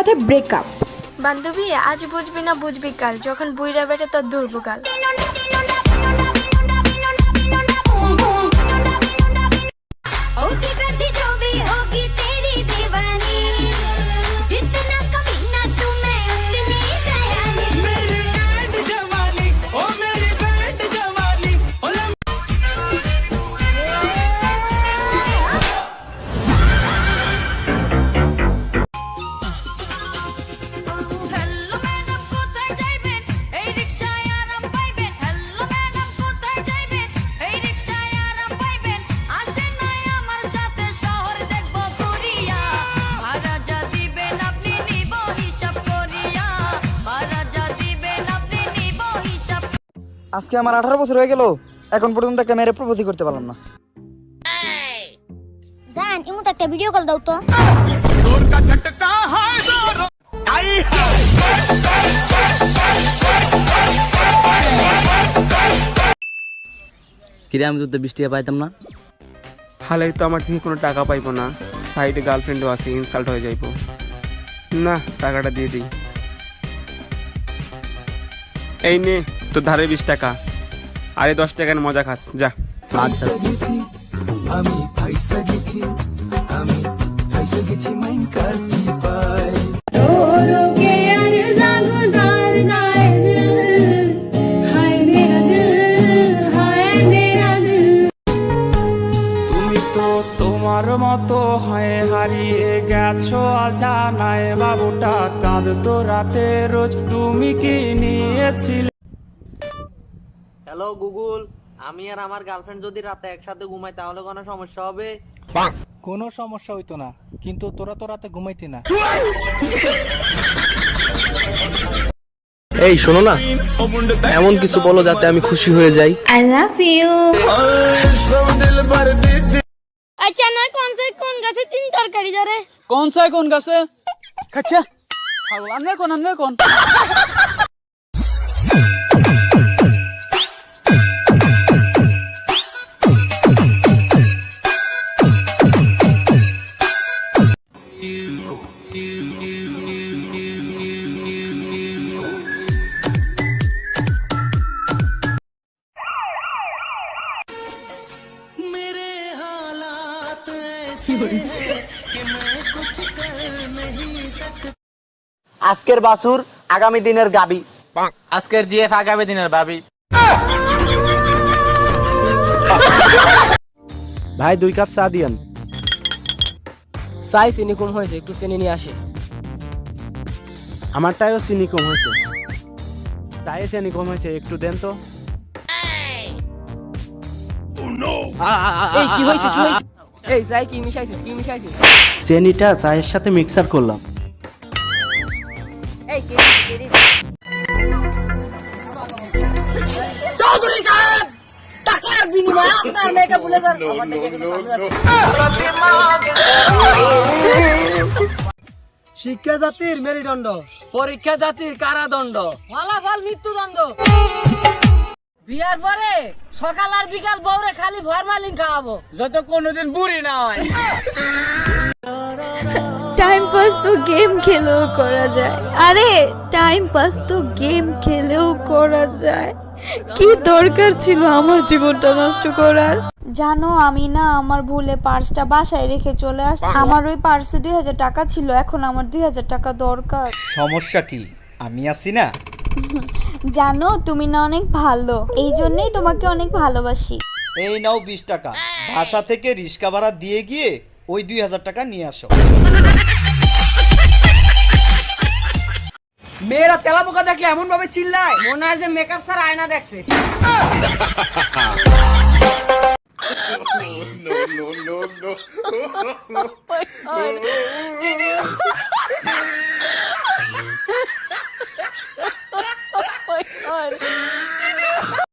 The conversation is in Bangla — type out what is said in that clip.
সাথে ব্রেকআপ। বান্ধবী আজ বুঝবি না বুঝবি কাল, যখন বুইরা বেটা তোর দুর্বকাল। আজকে আমার 18 বছর হয়ে গেল, এখন পর্যন্ত একটা মেয়ের প্রপোজ করতে পারলাম না। জান ইমুত একটা ভিডিও কল দাও তো। কিরে আমি তো 20 টাকা পাইতাম না। হালাই তো আমার থেকে কোনো টাকা পাইবো না, সাইডে গার্লফ্রেন্ডও আছে, ইনসাল্ট হয়ে যাইবো না, টাকাটা দিয়ে দিই। এই নে তোর ধারে 20 টাকা, আরে 10 টাকার মজা খাস যা। আচ্ছা তুমি তো তোমার মতো হয়ে হারিয়ে গেছো অজানায়, বাবুটা কাঁদতো রাতে রোজ, তুমি কি নিয়েছিলে? হ্যালো গুগল, আমি আর আমার গার্লফ্রেন্ড যদি রাতে একসাথে ঘুমাই তাহলে কোনো সমস্যা হবে? কোনো সমস্যা হইতো না, কিন্তু তোরা তো রাতে ঘুমাইতি না। এই শোনো না, এমন কিছু বলো যাতে আমি খুশি হয়ে যাই। I love you. আচ্ছা না কোন গাছে তিন তরকারি ধরে? কোন গাছে খাচ্ছা আন্নার কোন আজকের বাসুর আগামী দিনের গাবি, আজকের জিএফ আগামী দিনের ভাবি। ভাই 2 কাপ চা দিয়েন। সাই চিনি কম হয়েছে, একটু চিনি নিয়ে আসে। আমারটাও চিনি কম হয়েছে, তাই চিনি কম হয়েছে, একটু দেন তো। এই কি হয়েছে এই সাই কি মিশাইছিস চিনিটা চায়ের সাথে মিক্সার করলাম। এই কে চৌধুরী সাহেব, টাকার বিনিময়ে আপনার মেয়েকে ভুলে যান। আমার মেয়েকে কিন্তু সামনে আছে। শিক্ষা জাতির মেরুদণ্ড, পরীক্ষা জাতির কারাদণ্ড, ফলাফল মৃত্যুদণ্ড। বিয়ার পরে সকাল আর বিকাল বউরে খালি ফরমালিন খাওয়াবো, যত কোনোদিন বুড়ি না হয়। টাইম পাস তো গেম খেলেও করা যায়। আরে টাইম পাস তো গেম খেলেও করা যায়, কি দরকার ছিল আমার জীবনটা নষ্ট করার? জানো আমি না আমার ভুলে পার্সটা বাসায় রেখে চলে আসছি। আমার ওই পার্সে 2000 টাকা ছিল, এখন আমার 2000 টাকা দরকার। সমস্যা কি, আমি আছি না। জানো তুমি না অনেক ভালো, এই জন্যই তোমাকে অনেক ভালোবাসি। এই নাও 20 টাকা, বাসা থেকে রিক্সা ভাড়া দিয়ে গিয়ে ওই 2000 টাকা নিয়ে আসো। মেয়েরা তেলা পোকা দেখলে এমন ভাবে চিল্লায়, মনে হয় যে মেকআপ ছাড়া আয়না দেখছে। Oh my God.